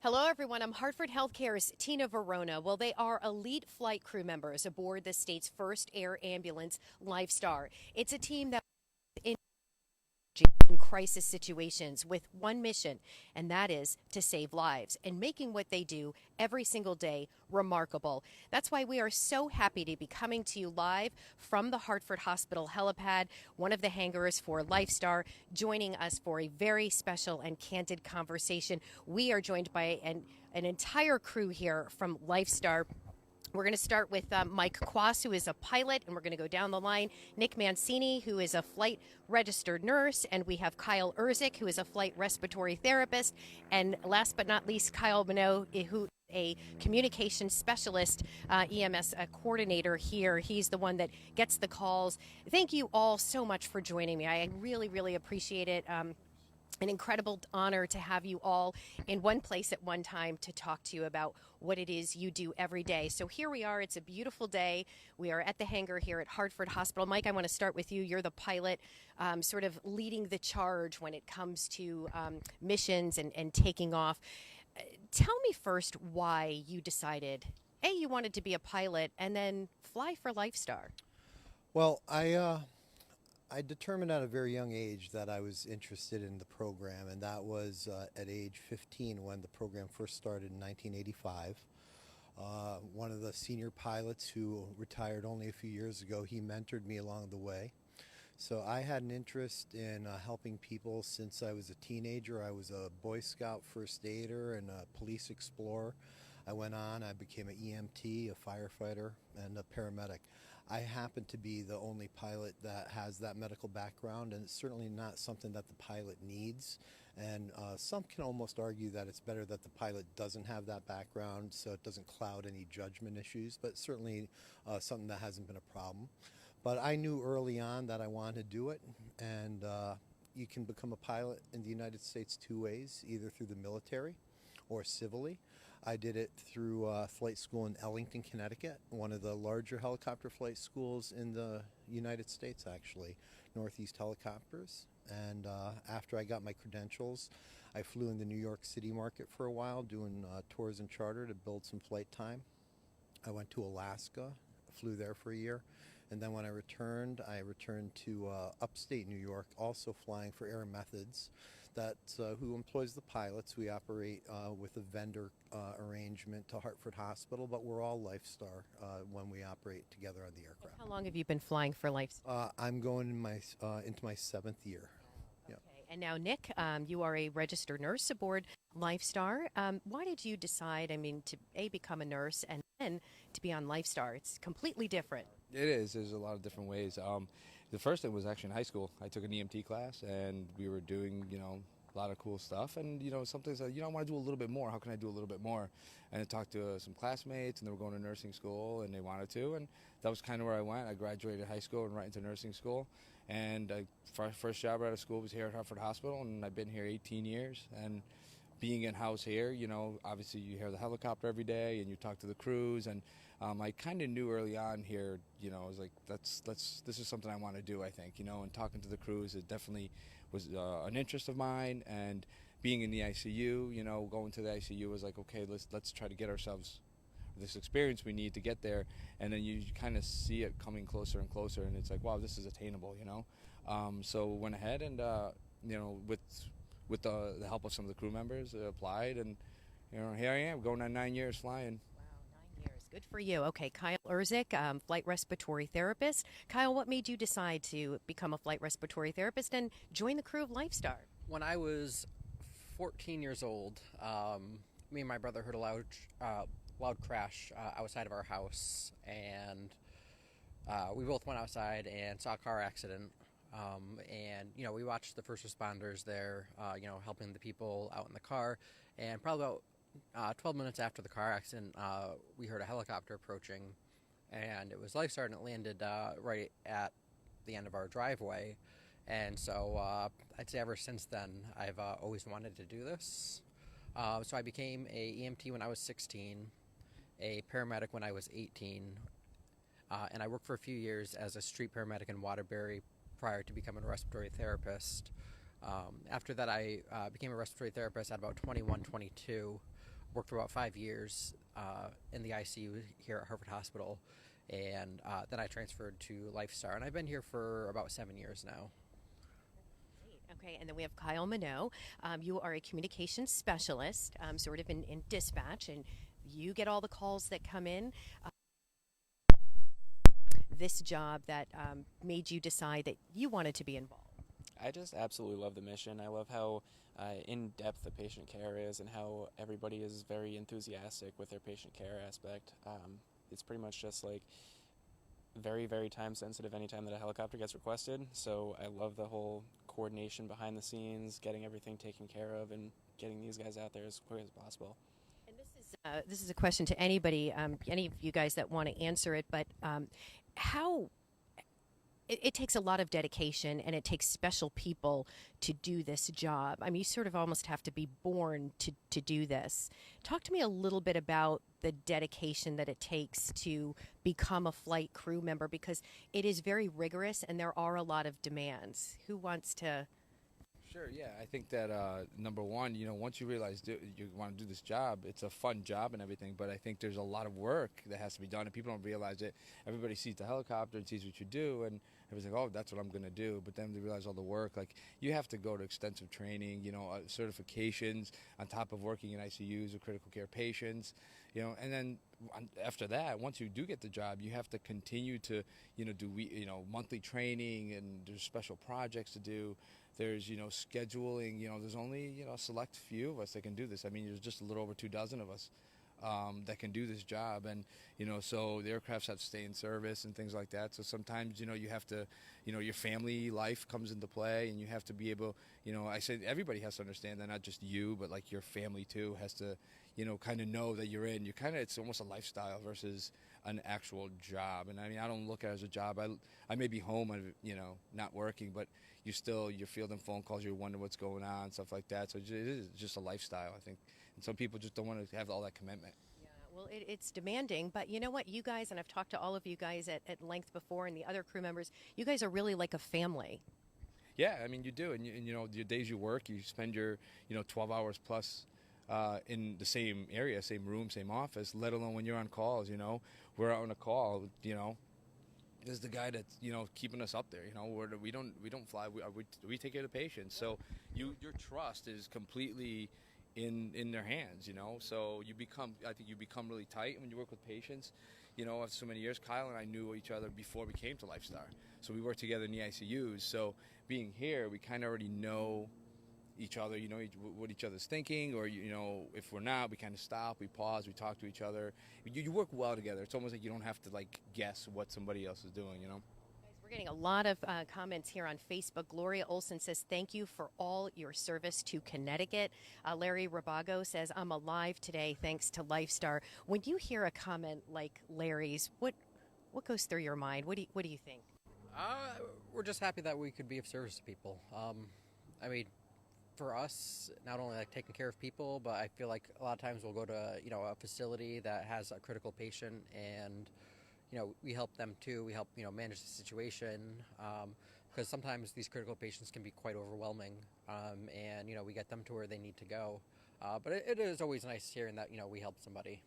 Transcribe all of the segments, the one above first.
Hello, everyone. I'm Hartford Healthcare's Tina Verona. Well, they are elite flight crew members aboard the state's first air ambulance, Lifestar. It's a team that in crisis situations with one mission, and that is to save lives and making what they do every single day remarkable. That's why we are so happy to be coming to you live from the Hartford Hospital helipad, one of the hangars for Lifestar. Joining us for a very special and candid conversation, we are joined by an entire crew here from Lifestar. We're going to start with Mike Quas, who is a pilot, and we're going to go down the line. Nick Mancini, who is a flight registered nurse, and we have Kyle Erzik, who is a flight respiratory therapist, and last but not least, Kyle Minot, who is a communication specialist, EMS coordinator here. He's the one that gets the calls. Thank you all so much for joining me. I really, really appreciate it. An incredible honor to have you all in one place at one time to talk to you about what it is you do every day. So here we are. It's a beautiful day. We are at the hangar here at Hartford Hospital. Mike, I want to start with you. You're the pilot, sort of leading the charge when it comes to missions and taking off. Tell me first why you decided, A, you wanted to be a pilot, and then fly for Lifestar. Well, I determined at a very young age that I was interested in the program, and that was at age 15 when the program first started in 1985. One of the senior pilots who retired only a few years ago, he mentored me along the way. So I had an interest in helping people since I was a teenager. I was a Boy Scout first aider and a police explorer. I went on, I became an EMT, a firefighter, and a paramedic. I happen to be the only pilot that has that medical background, and it's certainly not something that the pilot needs. And some can almost argue that it's better that the pilot doesn't have that background so it doesn't cloud any judgment issues, but certainly something that hasn't been a problem. But I knew early on that I wanted to do it, and you can become a pilot in the United States two ways, either through the military or civilly. I did it through flight school in Ellington, Connecticut, one of the larger helicopter flight schools in the United States, actually, Northeast Helicopters. And after I got my credentials, I flew in the New York City market for a while, doing tours and charter to build some flight time. I went to Alaska, flew there for a year. And then when I returned to upstate New York, also flying for Air Methods. That's who employs the pilots. We operate with a vendor arrangement to Hartford Hospital, but we're all Lifestar when we operate together on the aircraft. How long have you been flying for Lifestar? I'm going into my 7th year. Okay. And now, Nick, you are a registered nurse aboard Lifestar. Why did you decide, to A, become a nurse and then to be on Lifestar? It's completely different. It is. There's a lot of different ways. The first thing was actually in high school. I took an EMT class, and we were doing, a lot of cool stuff. And, sometimes, I want to do a little bit more. How can I do a little bit more? And I talked to some classmates, and they were going to nursing school, and they wanted to. And that was kind of where I went. I graduated high school and right into nursing school. And first job out of school was here at Hartford Hospital, and I've been here 18 years. And being in-house here, obviously you hear the helicopter every day, and you talk to the crews, and I kind of knew early on here, I was like, this is something I want to do, I think, and talking to the crews, it definitely was an interest of mine, and being in the ICU, going to the ICU was like, okay, let's try to get ourselves this experience we need to get there, and then you kind of see it coming closer and closer, and it's like, wow, this is attainable, so went ahead and, with the help of some of the crew members, applied, and, here I am, going on 9 years flying. Good for you. Okay, Kyle Erzik, flight respiratory therapist. Kyle, what made you decide to become a flight respiratory therapist and join the crew of Lifestar? When I was 14 years old, me and my brother heard a loud crash outside of our house, and we both went outside and saw a car accident. And we watched the first responders there, helping the people out in the car, and probably about 12 minutes after the car accident, we heard a helicopter approaching, and it was Lifestar, and it landed right at the end of our driveway. And so I'd say ever since then, I've always wanted to do this. So I became a EMT when I was 16, a paramedic when I was 18, and I worked for a few years as a street paramedic in Waterbury prior to becoming a respiratory therapist. After that, I became a respiratory therapist at about 21, 22, worked for about 5 years in the ICU here at Hartford Hospital, and then I transferred to Lifestar, and I've been here for about 7 years now. Okay, and then we have Kyle Minot. You are a communications specialist, sort of in dispatch, and you get all the calls that come in. This job that made you decide that you wanted to be involved? I just absolutely love the mission. I love how in-depth the patient care is and how everybody is very enthusiastic with their patient care aspect. It's pretty much just like very, very time sensitive anytime that a helicopter gets requested. So I love the whole coordination behind the scenes, getting everything taken care of, and getting these guys out there as quick as possible. And this is a question to anybody, any of you guys that want to answer it, but how it takes a lot of dedication and it takes special people to do this job. I mean, you sort of almost have to be born to do this. Talk to me a little bit about the dedication that it takes to become a flight crew member, because it is very rigorous and there are a lot of demands. Who wants to? Sure, yeah. I think that number one, once you realize you want to do this job, it's a fun job and everything, but I think there's a lot of work that has to be done, and people don't realize it. Everybody sees the helicopter and sees what you do, and everybody's like, oh, that's what I'm going to do, but then they realize all the work. Like, you have to go to extensive training, certifications on top of working in ICUs with critical care patients, and then after that, once you do get the job, you have to continue to, do monthly training, and there's special projects to do. There's, scheduling, there's only, a select few of us that can do this. I mean, there's just a little over 24 of us that can do this job. And, so the aircrafts have to stay in service and things like that. So sometimes, you have to, your family life comes into play, and you have to be able, I say everybody has to understand that, not just you, but like your family too has to, kind of know that you're in. It's almost a lifestyle versus an actual job. And I mean, I don't look at it as a job. I may be home, not working, but you're fielding phone calls, you wonder what's going on, stuff like that. So it is just a lifestyle, I think. And some people just don't want to have all that commitment. Yeah, well, it's demanding, but you know what, you guys, and I've talked to all of you guys at length before, and the other crew members, you guys are really like a family. Yeah, I mean, you do. And your days you work, you spend your, 12 hours plus in the same area, same room, same office, let alone when you're on calls, We're out on a call, This is the guy that's keeping us up there. We don't fly. We take care of the patients. So your trust is completely in their hands. So I think you become really tight when you work with patients. After so many years, Kyle and I knew each other before we came to Lifestar. So we worked together in the ICUs. So being here, we kind of already know each other, what each other's thinking, or, if we're not, we kind of stop, we pause, we talk to each other. You work well together. It's almost like you don't have to, guess what somebody else is doing, Guys, we're getting a lot of comments here on Facebook. Gloria Olson says, thank you for all your service to Connecticut. Larry Rabago says, I'm alive today thanks to Lifestar. When you hear a comment like Larry's, what goes through your mind? What do you think? We're just happy that we could be of service to people. I mean, for us, not only taking care of people, but I feel like a lot of times we'll go to a facility that has a critical patient, and we help them too. We help manage the situation, because sometimes these critical patients can be quite overwhelming, and we get them to where they need to go. But it is always nice hearing that we help somebody.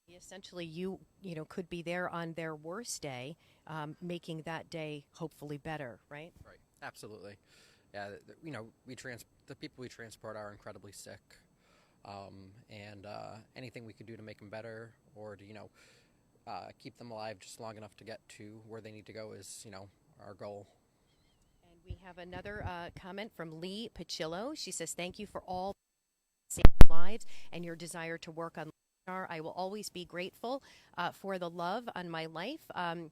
Yeah, essentially, you could be there on their worst day, making that day hopefully better, right? Right. Absolutely. Yeah, the people we transport are incredibly sick, and anything we could do to make them better, or to keep them alive just long enough to get to where they need to go is our goal. And we have another comment from Lee Pachillo. She says, thank you for all saving lives and your desire to work on Lifestar. I will always be grateful for the love on my life. On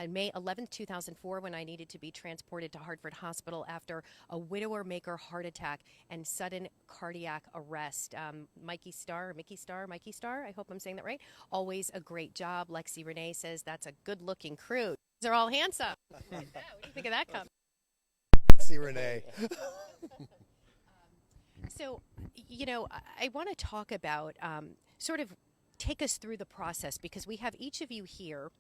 May 11th, 2004, when I needed to be transported to Hartford Hospital after a widower-maker heart attack and sudden cardiac arrest. Mickey Starr, I hope I'm saying that right. Always a great job. Lexi Renee says that's a good-looking crew. They're all handsome. What do you think of that comment? See, Renee. So, I want to talk about sort of take us through the process, because we have each of you here.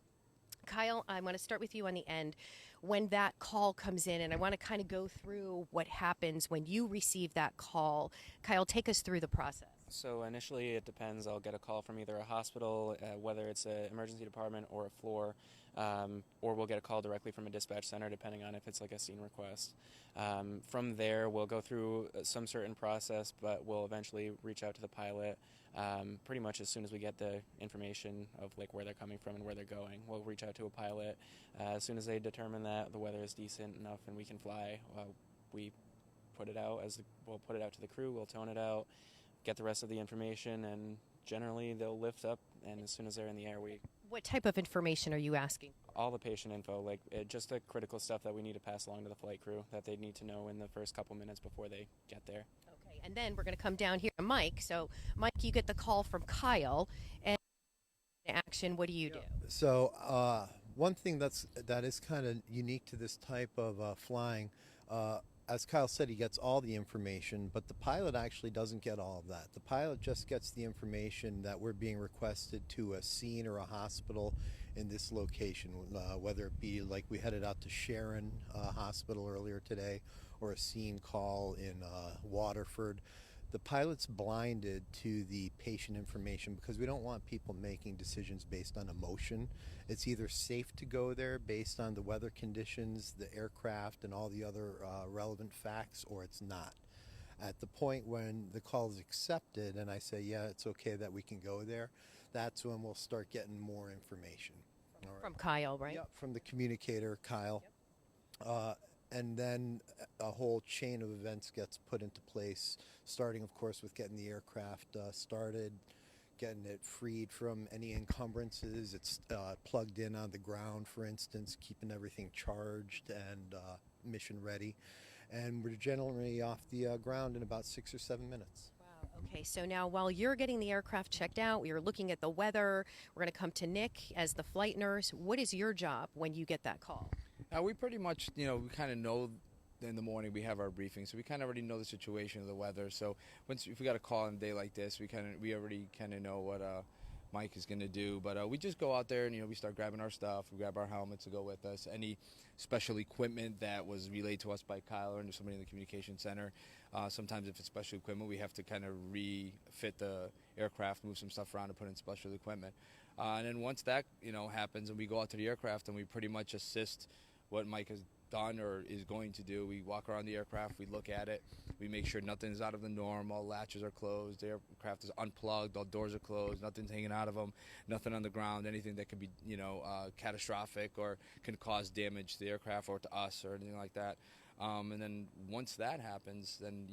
Kyle, I'm going to start with you on the end. when that call comes in, and I want to kind of go through what happens when you receive that call. Kyle, take us through the process. So initially it depends. I'll get a call from either a hospital, whether it's an emergency department or a floor, or we'll get a call directly from a dispatch center depending on if it's like a scene request. From there we'll go through some certain process, but we'll eventually reach out to the pilot pretty much as soon as we get the information of like where they're coming from and where they're going. We'll reach out to a pilot. As soon as they determine that the weather is decent enough and we can fly, we put it out we'll put it out to the crew, we'll tone it out, get the rest of the information, and generally they'll lift up, and as soon as they're in the air, What type of information are you asking? all the patient info, like just the critical stuff that we need to pass along to the flight crew that they need to know in the first couple minutes before they get there. Okay, and then we're going to come down here to Mike. So, Mike, you get the call from Kyle, and in action, what do you do? So one thing that is kind of unique to this type of flying, as Kyle said, he gets all the information, but the pilot actually doesn't get all of that. The pilot just gets the information that we're being requested to a scene or a hospital in this location, whether it be like we headed out to Sharon Hospital earlier today, or a scene call in Waterford. The pilot's blinded to the patient information because we don't want people making decisions based on emotion. It's either safe to go there based on the weather conditions, the aircraft, and all the other relevant facts, or it's not. At the point when the call is accepted and I say, yeah, it's okay that we can go there, that's when we'll start getting more information. All right. From Kyle, right? Yep, from the communicator, Kyle. And then a whole chain of events gets put into place, starting, of course, with getting the aircraft started, getting it freed from any encumbrances. It's plugged in on the ground, for instance, keeping everything charged and mission ready. And we're generally off the ground in about 6 or 7 minutes. Wow. Okay, so now while you're getting the aircraft checked out, we are looking at the weather. We're going to come to Nick as the flight nurse. What is your job when you get that call? We pretty much, we kind of know in the morning we have our briefing, so we kind of already know the situation of the weather. So if we got a call on a day like this, we already kind of know what Mike is going to do. But we just go out there and we start grabbing our stuff. We grab our helmets to go with us. Any special equipment that was relayed to us by Kyle or somebody in the communication center. Sometimes if it's special equipment, we have to kind of refit the aircraft, move some stuff around, and put in special equipment. And then once that happens, and we go out to the aircraft and we pretty much assist what Mike has done or is going to do. We walk around the aircraft, we look at it, we make sure nothing's out of the norm, all latches are closed, the aircraft is unplugged, all doors are closed, nothing's hanging out of them, nothing on the ground, anything that could be catastrophic or can cause damage to the aircraft or to us or anything like that. And then once that happens, then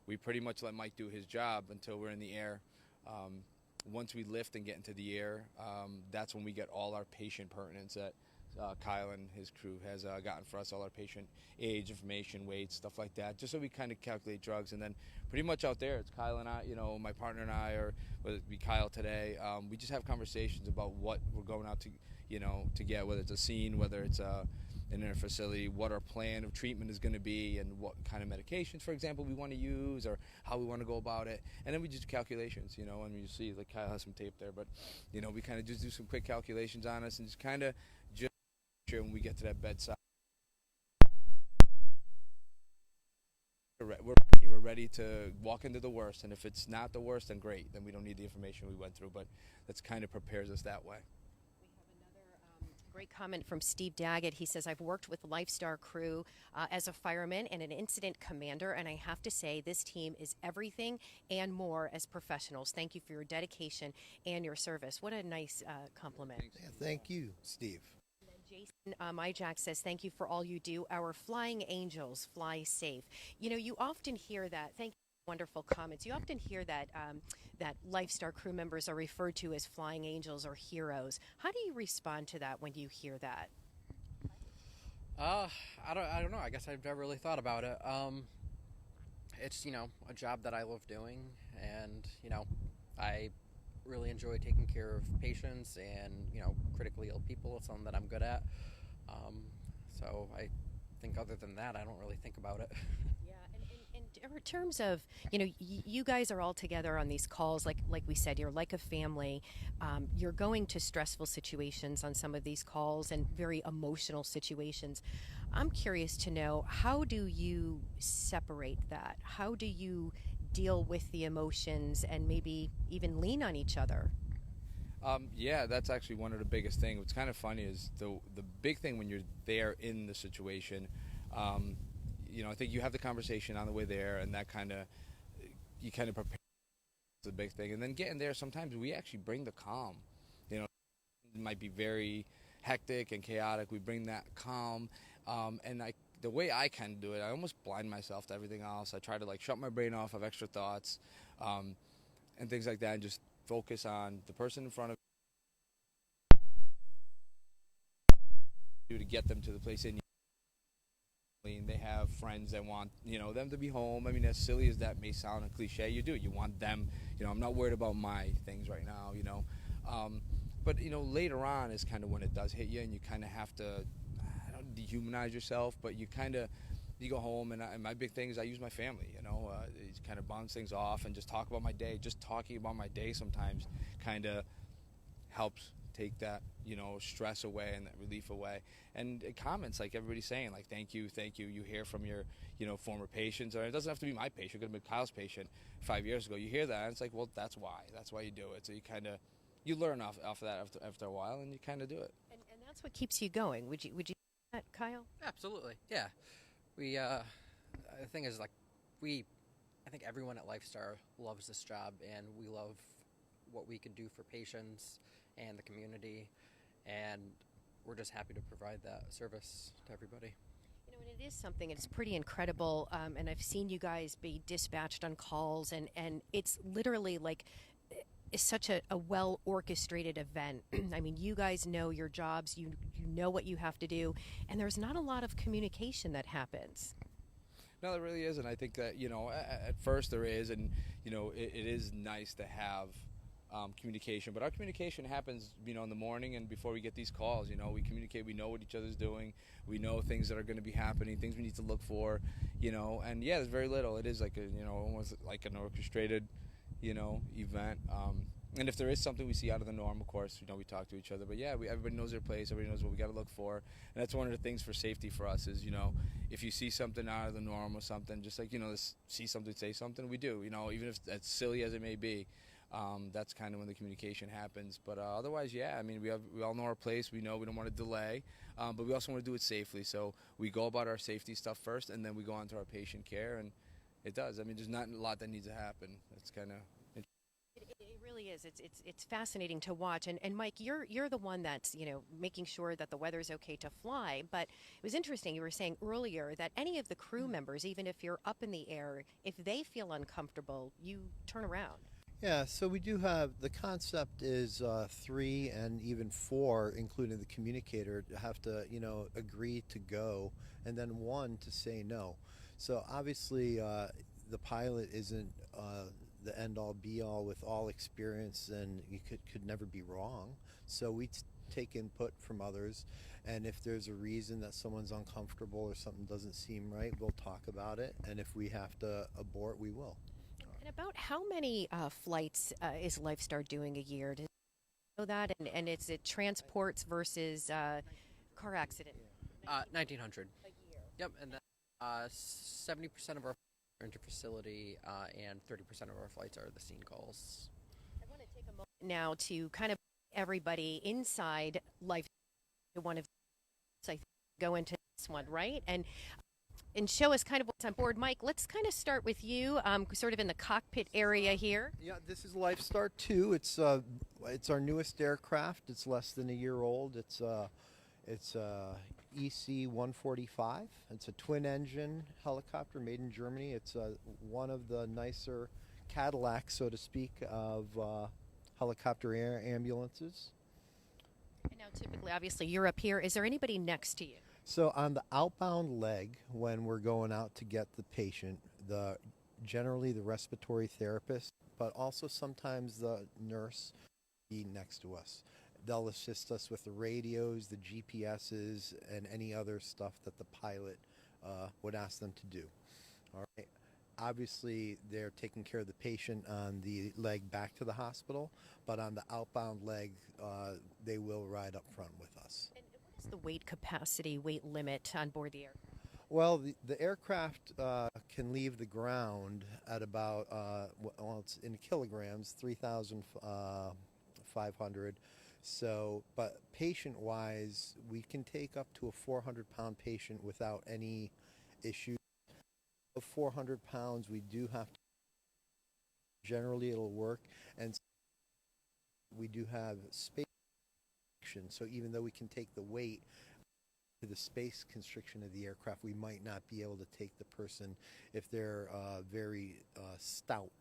we pretty much let Mike do his job until we're in the air. Once we lift and get into the air, that's when we get all our patient pertinence that Kyle and his crew has gotten for us, all our patient age information, weight, stuff like that, just so we kind of calculate drugs. And then pretty much out there, it's Kyle and I, my partner and I, or whether it be Kyle today, we just have conversations about what we're going out to, to get, whether it's a scene, whether it's in a facility, what our plan of treatment is going to be, and what kind of medications, for example, we want to use, or how we want to go about it. And then we just do calculations, and you see, like Kyle has some tape there, but, we kind of just do some quick calculations on us and just kind of when we get to that bedside, we're ready to walk into the worst, and if it's not the worst, then great, then we don't need the information we went through, but that's kind of prepares us that way. We have another great comment from Steve Daggett. He says, I've worked with Lifestar crew as a fireman and an incident commander, and I have to say this team is everything and more as professionals. Thank you for your dedication and your service. What a nice compliment. Yeah, thank you, Steve. Jason Myjack says, thank you for all you do. Our flying angels fly safe. You often hear that. Thank you for wonderful comments. You often hear that that Lifestar crew members are referred to as flying angels or heroes. How do you respond to that when you hear that? I don't know. I guess I've never really thought about it. It's, a job that I love doing, and, I really enjoy taking care of patients and, critically ill people. It's something that I'm good at. So I think other than that, I don't really think about it. Yeah, and in terms of, you guys are all together on these calls, like we said, you're like a family. You're going to stressful situations on some of these calls and very emotional situations. I'm curious to know, how do you separate that? How do you deal with the emotions and maybe even lean on each other? Yeah, that's actually one of the biggest things. What's kind of funny is the big thing when you're there in the situation. Um, I think you have the conversation on the way there, and that kind of you kind of prepare the big thing, and then getting there. Sometimes we actually bring the calm. It might be very hectic and chaotic. We bring that calm, and the way I kind of do it, I almost blind myself to everything else. I try to like shut my brain off of extra thoughts, um, and things like that, and just focus on the person in front of you to get them to the place in. And they have friends that want them to be home. I mean, as silly as that may sound, a cliche, you want them. I'm not worried about my things right now. But later on is kind of when it does hit you, and you kind of have to, I don't dehumanize yourself, but you go home, and my big thing is I use my family. It kind of bounce things off and just talk about my day. Just talking about my day sometimes kind of helps take that stress away and that relief away. And comments like everybody's saying, like thank you, you hear from your former patients, or it doesn't have to be my patient, it could have been Kyle's patient 5 years ago. You hear that, and it's like, well, that's why you do it. So you learn off of that after a while, and you kind of do it. And that's what keeps you going. Would you say that, Kyle? Absolutely, yeah. We the thing is, like, I think everyone at Lifestar loves this job, and we love what we can do for patients and the community, and we're just happy to provide that service to everybody. And it is something, it's pretty incredible, and I've seen you guys be dispatched on calls, and it's literally like it's such a well orchestrated event. I mean, you guys know your jobs, you know what you have to do, and there's not a lot of communication that happens. No, there really isn't. I think that at first there is, and it is nice to have communication. But our communication happens, in the morning and before we get these calls. We communicate. We know what each other's doing. We know things that are going to be happening, things we need to look for. And yeah, there's very little. It is like almost like an orchestrated, event. And if there is something we see out of the norm, of course, we talk to each other. But yeah, everybody knows their place. Everybody knows what we got to look for. And that's one of the things for safety for us is, if you see something out of the norm or something, just like, see something, say something, we do. Even if as silly as it may be, that's kind of when the communication happens. But otherwise, yeah, I mean, we all know our place. We know we don't want to delay, but we also want to do it safely. So we go about our safety stuff first, and then we go on to our patient care. And it does. I mean, there's not a lot that needs to happen. It's kind of... It really is. It's fascinating to watch. And Mike, you're the one that's making sure that the weather's okay to fly. But it was interesting. You were saying earlier that any of the crew members, even if you're up in the air, if they feel uncomfortable, you turn around. Yeah, so we do have, the concept is 3 and even 4, including the communicator, have to, agree to go, and then 1 to say no. So obviously the pilot isn't the end-all be-all with all experience, and you could never be wrong. So we take input from others, and if there's a reason that someone's uncomfortable or something doesn't seem right, we'll talk about it, and if we have to abort, we will. And about how many flights is Lifestar doing a year? Do you know that? And is it transports versus car accident? 1,900. A year. Yep, and then 70% of our are interfacility, and 30% of our flights are the scene calls. I want to take a moment now to kind of everybody inside Lifestar. One of I think go into this one, right? And show us kind of what's on board. Mike, let's kind of start with you, sort of in the cockpit area here. Yeah, this is Lifestar 2. It's our newest aircraft. It's less than a year old. It's EC-145. It's a twin-engine helicopter made in Germany. It's one of the nicer Cadillacs, so to speak, of helicopter air ambulances. And now, typically, obviously, you're up here. Is there anybody next to you? So on the outbound leg, when we're going out to get the patient, generally the respiratory therapist, but also sometimes the nurse be next to us. They'll assist us with the radios, the GPSs, and any other stuff that the pilot would ask them to do. All right. Obviously, they're taking care of the patient on the leg back to the hospital, but on the outbound leg, they will ride up front with us. And what is What's the weight capacity, weight limit on board the aircraft? Well, the aircraft can leave the ground at about, well, it's in kilograms, 3,500. So, but patient-wise, we can take up to a 400-pound patient without any issue. Of 400 pounds, we do have to, generally it'll work, and we do have space restriction. So even though we can take the weight, to the space constriction of the aircraft, we might not be able to take the person if they're very stout.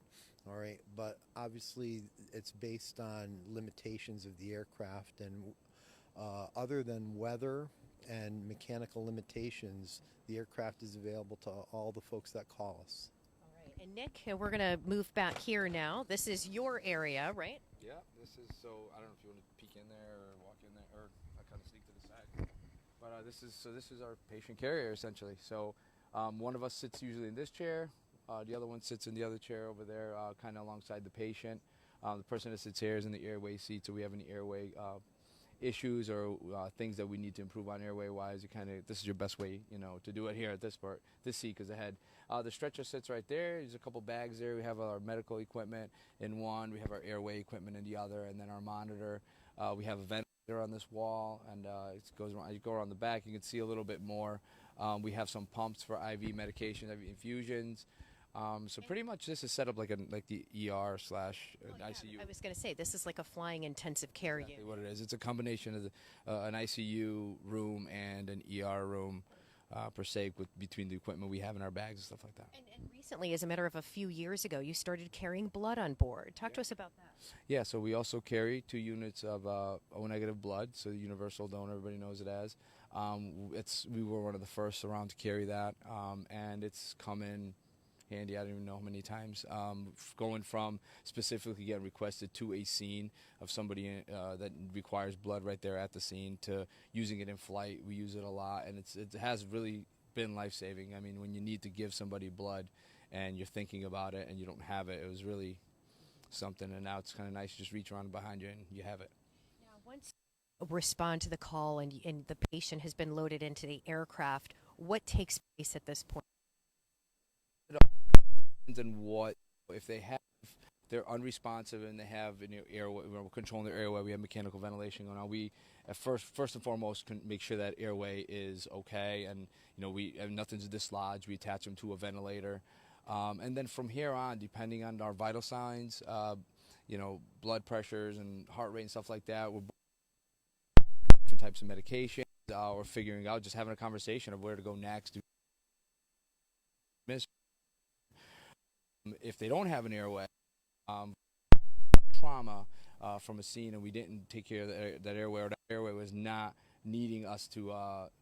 All right, but obviously it's based on limitations of the aircraft, and other than weather and mechanical limitations, the aircraft is available to all the folks that call us. All right. And Nick, we're going to move back here now. This is your area, right? Yeah, this is, so I don't know if you want to peek in there or walk in there, or I kind of sneak to the side. But this is our patient carrier essentially. So one of us sits usually in this chair, the other one sits in the other chair over there, kind of alongside the patient. The person that sits here is in the airway seat, so we have any airway issues or things that we need to improve on airway wise. This is your best way, to do it here at this seat because ahead. The stretcher sits right there. There's a couple bags there. We have our medical equipment in one. We have our airway equipment in the other, and then our monitor. We have a ventilator on this wall, and it goes around. You go around the back, you can see a little bit more. We have some pumps for IV medication, IV infusions. So pretty much this is set up like the ER / ICU. I was going to say, this is like a flying intensive care Exactly unit. what it is. It's a combination of an ICU room and an ER room per se, between the equipment we have in our bags and stuff like that. And recently, as a matter of a few years ago, you started carrying blood on board. Talk to us about that. Yeah, so we also carry 2 units of O-negative blood, so the universal donor, everybody knows it as. We were one of the first around to carry that, and it's come in handy. I don't even know how many times. Going from specifically getting requested to a scene of somebody that requires blood right there at the scene to using it in flight. We use it a lot, and it has really been life-saving. I mean, when you need to give somebody blood and you're thinking about it and you don't have it, it was really something. And now it's kind of nice to just reach around behind you and you have it. Now, once you respond to the call and the patient has been loaded into the aircraft, what takes place at this point? And what if they're unresponsive and they have airway, we're controlling their airway, we have mechanical ventilation going on. We at first and foremost can make sure that airway is okay, and nothing's dislodged. We attach them to a ventilator, and then from here on, depending on our vital signs, blood pressures and heart rate and stuff like that, we're different types of medication. We're figuring out, just having a conversation of where to go next. If they don't have an airway, trauma from a scene, and we didn't take care of that airway, or that airway was not needing us to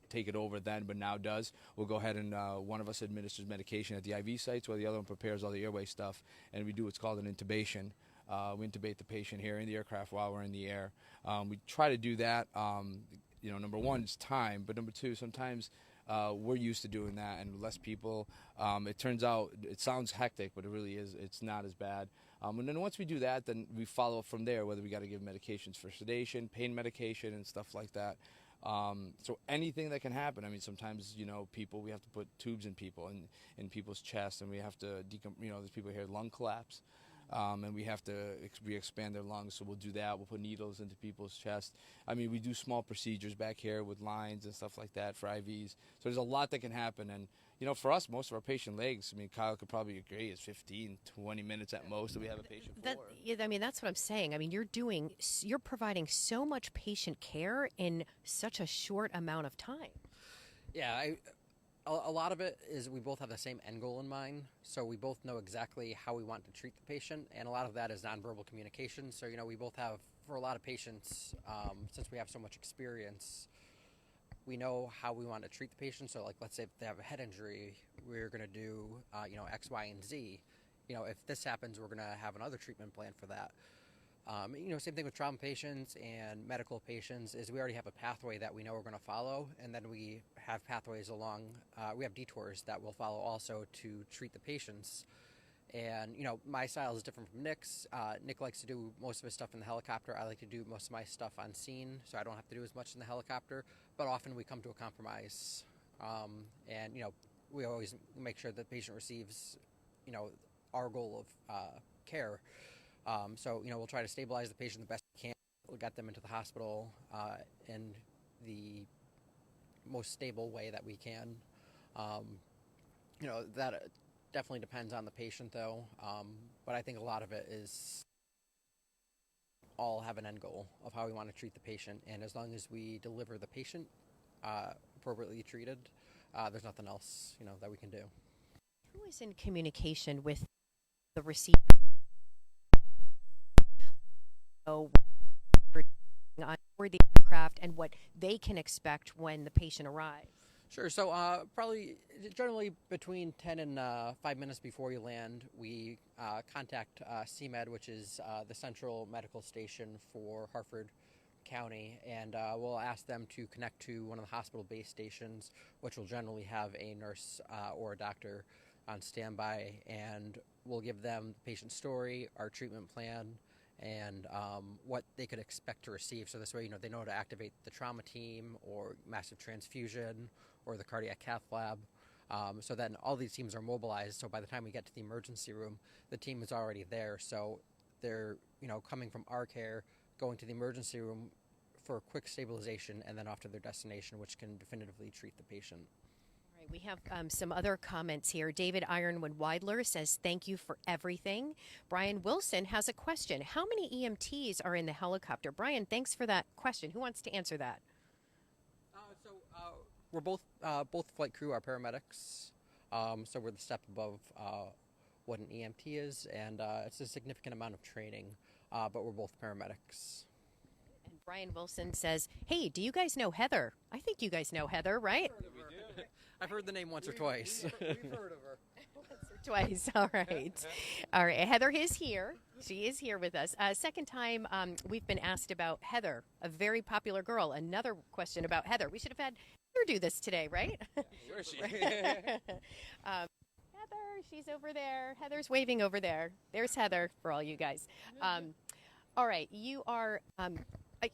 take it over then, but now does, we'll go ahead and one of us administers medication at the IV sites while the other one prepares all the airway stuff, and we do what's called an intubation. We intubate the patient here in the aircraft while we're in the air. We try to do that. Number one, it's time, but number two, sometimes we're used to doing that, and less people. It turns out it sounds hectic, but it really is. It's not as bad. And then once we do that, then we follow up from there, whether we got to give medications for sedation, pain medication, and stuff like that. So anything that can happen. I mean, sometimes we have to put tubes in people in people's chests, and we have to there's people here lung collapse. And we have to re-expand their lungs, so we'll do that. We'll put needles into people's chest. I mean, we do small procedures back here with lines and stuff like that for IVs. So there's a lot that can happen. And, for us, most of our patient legs, I mean, Kyle could probably agree, is 15, 20 minutes at most that we have a patient for. That's what I'm saying. I mean, you're providing so much patient care in such a short amount of time. Yeah, a lot of it is we both have the same end goal in mind, so we both know exactly how we want to treat the patient, and a lot of that is nonverbal communication. So, we both have, for a lot of patients, since we have so much experience, we know how we want to treat the patient. So, like, let's say if they have a head injury, we're going to do, X, Y, and Z. If this happens, we're going to have another treatment plan for that. Same thing with trauma patients and medical patients is we already have a pathway that we know we're going to follow, and then we have pathways along. We have detours that we'll follow also to treat the patients. And, you know, my style is different from Nick's. Nick likes to do most of his stuff in the helicopter. I like to do most of my stuff on scene, so I don't have to do as much in the helicopter. But often we come to a compromise. And, you know, we always make sure that the patient receives, you know, our goal of care. So, you know, we'll try to stabilize the patient the best we can. We'll get them into the hospital in the most stable way that we can. You know, that definitely depends on the patient, though. But I think a lot of it is all have an end goal of how we want to treat the patient. And as long as we deliver the patient appropriately treated, there's nothing else, you know, that we can do. Who is in communication with the receiver? On board the aircraft and what they can expect when the patient arrives. Sure. So probably generally between 10 and 5 minutes before you land, we contact CMed, which is the central medical station for Hartford County, and we'll ask them to connect to one of the hospital base stations, which will generally have a nurse or a doctor on standby, and we'll give them the patient's story, our treatment plan, and what they could expect to receive. So this way, you know, they know to activate the trauma team or massive transfusion or the cardiac cath lab. So then all these teams are mobilized. So by the time we get to the emergency room, the team is already there. So they're, you know, coming from our care, going to the emergency room for quick stabilization, and then off to their destination, which can definitively treat the patient. All right, we have some other comments here. David Ironwood Weidler says, thank you for everything. Brian Wilson has a question. How many EMTs are in the helicopter? Brian, thanks for that question. Who wants to answer that? We're both flight crew are paramedics, so we're the step above what an EMT is, and it's a significant amount of training, but we're both paramedics. And Brian Wilson says, hey, do you guys know Heather? I think you guys know Heather, right? I've heard the name once or twice. We've heard of her. Once or twice. All right. All right. Heather is here. She is here with us. Second time we've been asked about Heather, a very popular girl. Another question about Heather. We should have had Heather do this today, right? Where is she? Heather, she's over there. Heather's waving over there. There's Heather for all you guys. All right. You are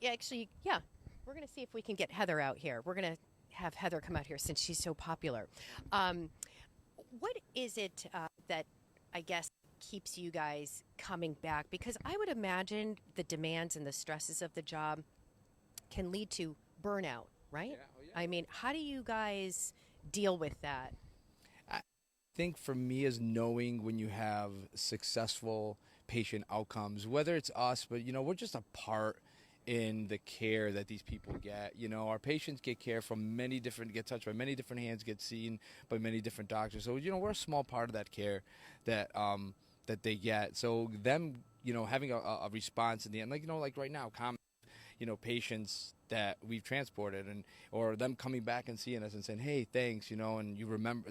actually, yeah, we're going to see if we can get Heather out here. We're going to have Heather come out here since she's so popular. What is it that I guess keeps you guys coming back? Because I would imagine the demands and the stresses of the job can lead to burnout, right? Yeah, I mean, how do you guys deal with that? I think for me is knowing when you have successful patient outcomes, whether it's us, but, you know, we're just a part in the care that these people get. You know, our patients get care from get touched by many different hands, get seen by many different doctors. So, you know, we're a small part of that care that that they get. So them, you know, having a response in the end, like, you know, like right now, you know, patients that we've transported, and or them coming back and seeing us and saying, hey, thanks, you know, and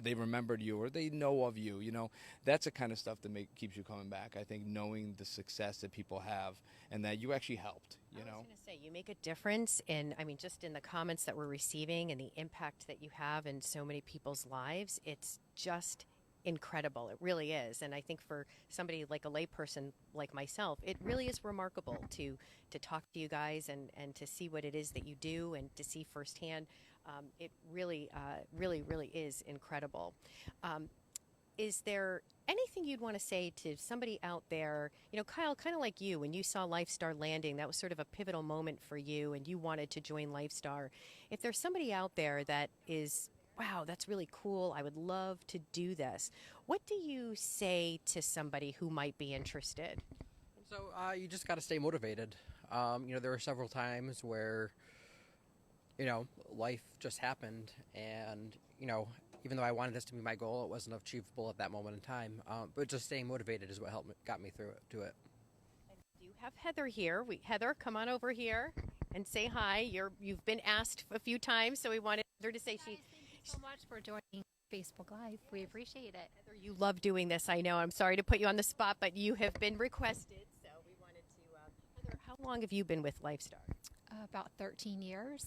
they remembered you, or they know of you, you know, that's the kind of stuff that keeps you coming back. I think knowing the success that people have and that you actually helped, you know. I was going to say, you make a difference in, I mean, just in the comments that we're receiving and the impact that you have in so many people's lives. It's just incredible. It really is. And I think for somebody like a layperson like myself, it really is remarkable to talk to you guys and to see what it is that you do and to see firsthand. It really, really is incredible. Is there anything you'd want to say to somebody out there? You know, Kyle, kind of like you, when you saw LifeStar landing, that was sort of a pivotal moment for you and you wanted to join LifeStar. If there's somebody out there that is, wow, that's really cool, I would love to do this, what do you say to somebody who might be interested? So you just got to stay motivated. You know, there were several times where, you know, life just happened, and, you know, even though I wanted this to be my goal, it wasn't achievable at that moment in time. But just staying motivated is what got me through it. And you have Heather here. Heather, come on over here and say hi. You've been asked a few times, so we wanted Heather to say Thank you so much for joining Facebook Live. We appreciate it. Heather, you love doing this, I know. I'm sorry to put you on the spot, but you have been requested, so we wanted to. Heather, how long have you been with LifeStar? About 13 years.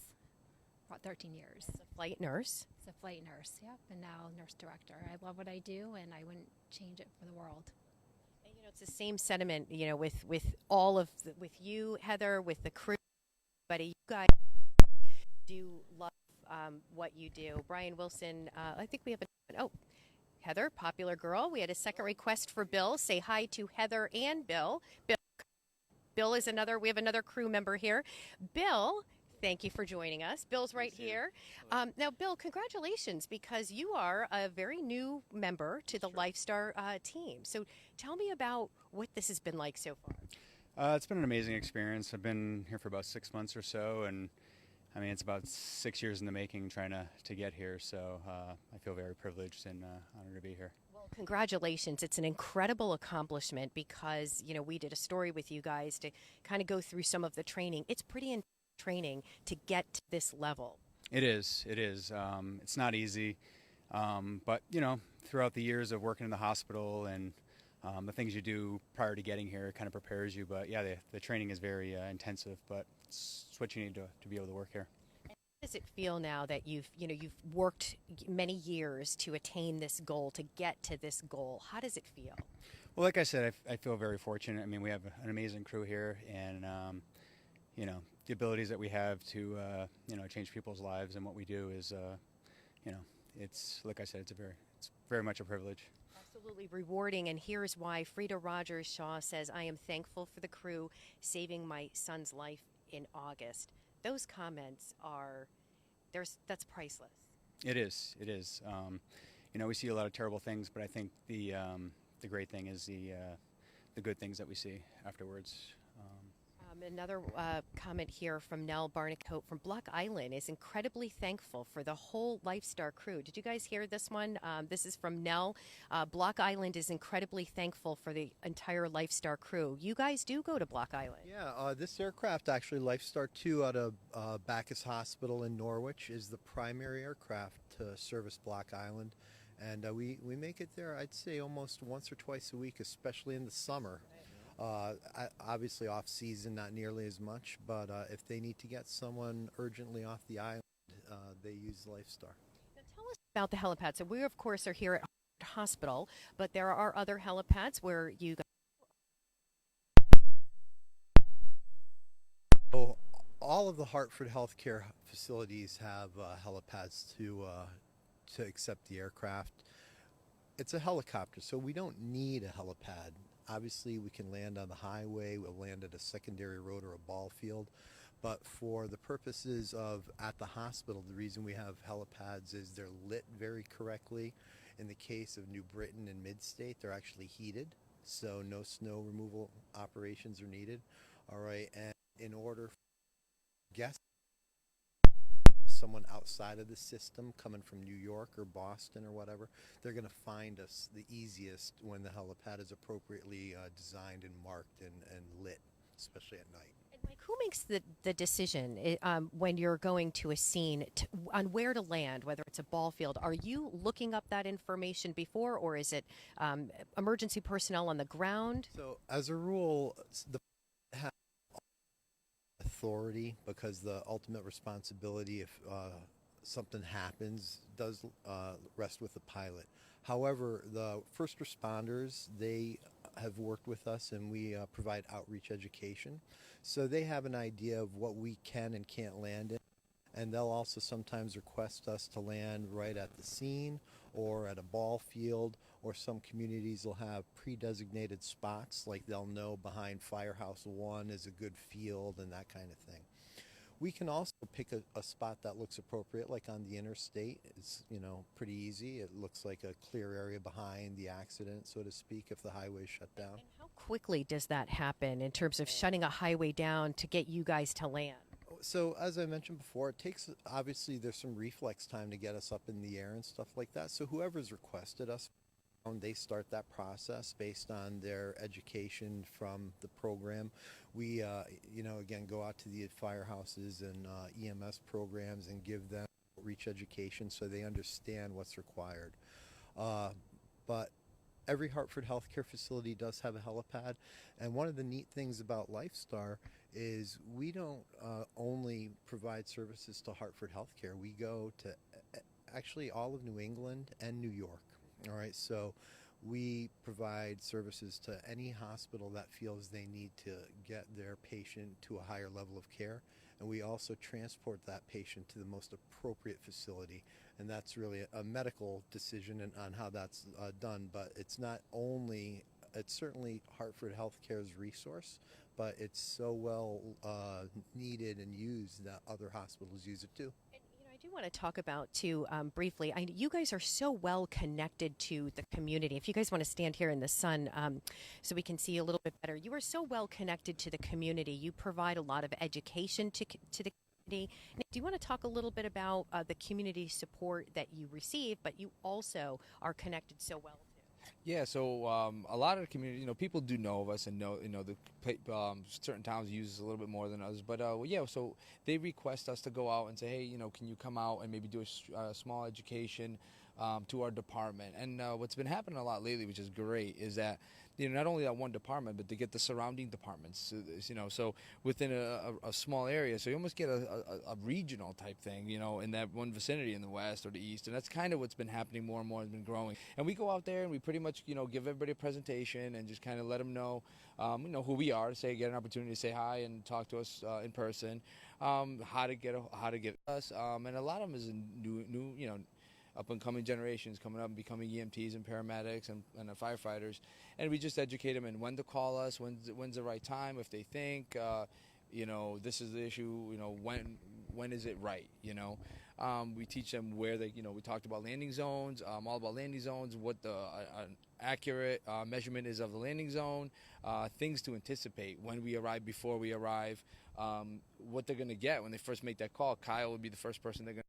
About 13 years. As a flight nurse. As a flight nurse, yep, and now nurse director. I love what I do, and I wouldn't change it for the world. It's the same sentiment, with all of with you, Heather, with the crew, but you guys do love what you do. Brian Wilson, I think we have oh, Heather, popular girl. We had a second request for Bill. Say hi to Heather and Bill. Bill is we have another crew member here. Bill, thank you for joining us. Bill's right here. Now, Bill, congratulations, because you are a very new member to the LifeStar team. So tell me about what this has been like so far. It's been an amazing experience. I've been here for about 6 months or so, and I mean, it's about 6 years in the making trying to get here, so I feel very privileged and honored to be here. Well, congratulations. It's an incredible accomplishment because, we did a story with you guys to kind of go through some of the training. It's pretty intense training to get to this level. It is. It's not easy, but, throughout the years of working in the hospital and the things you do prior to getting here kind of prepares you. But, yeah, the training is very intensive, but it's what you need to be able to work here. How does it feel now that you've worked many years to attain this goal, to get to this goal? How does it feel? Well, like I said, I feel very fortunate. I mean, we have an amazing crew here, and the abilities that we have to change people's lives and what we do is it's, like I said, it's very much a privilege. Absolutely rewarding, and here's why. Frida Rogers Shaw says, "I am thankful for the crew saving my son's life in August." Those comments that's priceless. It is. We see a lot of terrible things, but I think the great thing is the good things that we see afterwards. Another comment here from Nell Barnicoat from Block Island is incredibly thankful for the whole LifeStar crew. Did you guys hear this one? This is from Nell. Block Island is incredibly thankful for the entire LifeStar crew. You guys do go to Block Island. Yeah, this aircraft, actually, LifeStar 2 out of Bacchus Hospital in Norwich, is the primary aircraft to service Block Island. And we make it there, I'd say, almost once or twice a week, especially in the summer. Obviously off season, not nearly as much, but if they need to get someone urgently off the island, they use LifeStar. Now tell us about the helipad. So we, of course, are here at Hartford Hospital, but there are other helipads where you guys... So all of the Hartford healthcare facilities have helipads to accept the aircraft. It's a helicopter, so we don't need a helipad. Obviously, we can land on the highway, we'll land at a secondary road or a ball field, but for the purposes of at the hospital, the reason we have helipads is they're lit very correctly. In the case of New Britain and Mid-State, they're actually heated, so no snow removal operations are needed. All right, and in order for guests, someone outside of the system coming from New York or Boston or whatever, they're going to find us the easiest when the helipad is appropriately designed and marked and lit, especially at night. And Mike, who makes the decision when you're going to a scene on where to land, whether it's a ball field? Are you looking up that information before, or is it emergency personnel on the ground? So as a rule, the authority, because the ultimate responsibility if something happens does rest with the pilot. However, the first responders, they have worked with us, and we provide outreach education, so they have an idea of what we can and can't land in, and they'll also sometimes request us to land right at the scene or at a ball field, or some communities will have pre-designated spots, like they'll know behind Firehouse 1 is a good field and that kind of thing. We can also pick a spot that looks appropriate, like on the interstate. It's pretty easy. It looks like a clear area behind the accident, so to speak, if the highway's shut down. And how quickly does that happen in terms of shutting a highway down to get you guys to land? So as I mentioned before, it takes, obviously there's some reflex time to get us up in the air and stuff like that. So whoever's requested us, they start that process based on their education from the program. We, again, go out to the firehouses and EMS programs and give them outreach education so they understand what's required. But every Hartford healthcare facility does have a helipad, and one of the neat things about LifeStar is we don't only provide services to Hartford healthcare. We go to actually all of New England and New York. All right, so We provide services to any hospital that feels they need to get their patient to a higher level of care, and we also transport that patient to the most appropriate facility, and that's really a medical decision on how that's done. But it's certainly Hartford Healthcare's resource, but it's so well needed and used that other hospitals use it too. I do want to talk about too briefly. You guys are so well connected to the community. If you guys want to stand here in the sun, so we can see a little bit better, you are so well connected to the community. You provide a lot of education to the community. Nick, do you want to talk a little bit about the community support that you receive, but you also are connected so well? Yeah, so a lot of the community, people do know of us and know, certain towns use us a little bit more than others. But yeah, so they request us to go out and say, hey, can you come out and maybe do a small education to our department? And what's been happening a lot lately, which is great, is that not only that one department, but to get the surrounding departments. So within a small area, so you almost get a regional type thing, in that one vicinity in the west or the east, and that's kind of what's been happening more and more, has been growing. And we go out there and we pretty much, give everybody a presentation and just kind of let them know, who we are, get an opportunity to say hi and talk to us in person, how to get us, and a lot of them is new, up-and-coming generations coming up and becoming EMTs and paramedics and firefighters, and we just educate them in when to call us, when's the right time, if they think, this is the issue, when is it right, we teach them where they, we talked about landing zones, all about landing zones, what the accurate measurement is of the landing zone, things to anticipate when we arrive, before we arrive, what they're going to get when they first make that call. Kyle would be the first person they're going to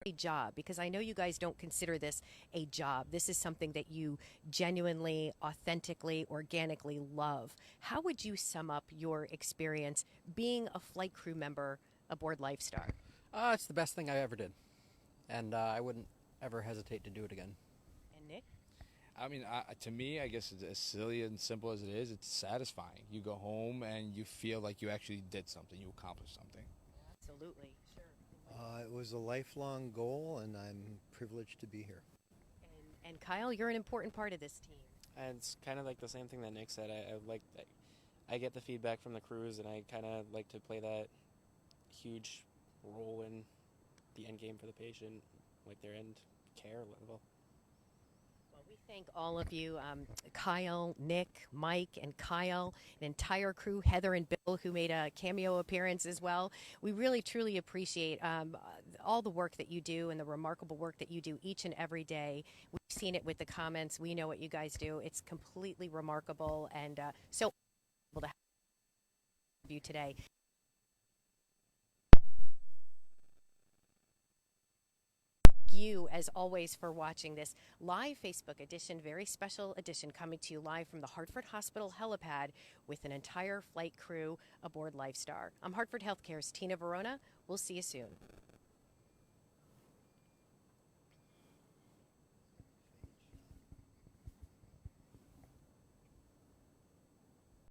a job, because I know you guys don't consider this a job. This is something that you genuinely, authentically, organically love. How would you sum up your experience being a flight crew member aboard Lifestar? It's the best thing I ever did, and I wouldn't ever hesitate to do it again. And Nick? I mean, to me, I guess it's as silly and simple as it is. It's satisfying. You go home and you feel like you actually did something. You accomplished something. Absolutely. Sure. It was a lifelong goal, and I'm privileged to be here. And Kyle, you're an important part of this team. And it's kind of like the same thing that Nick said. I get the feedback from the crews, and I kind of like to play that huge role in the end game for the patient, like their end care level. Well, we thank all of you, Kyle, Nick, Mike, and Kyle, an entire crew, Heather and Bill, who made a cameo appearance as well. We really, truly appreciate all the work that you do and the remarkable work that you do each and every day. We've seen it with the comments. We know what you guys do. It's completely remarkable, and so able to have you today. You, as always, for watching this live Facebook edition, very special edition, coming to you live from the Hartford Hospital helipad with an entire flight crew aboard Lifestar. I'm Hartford Healthcare's Tina Verona. We'll see you soon.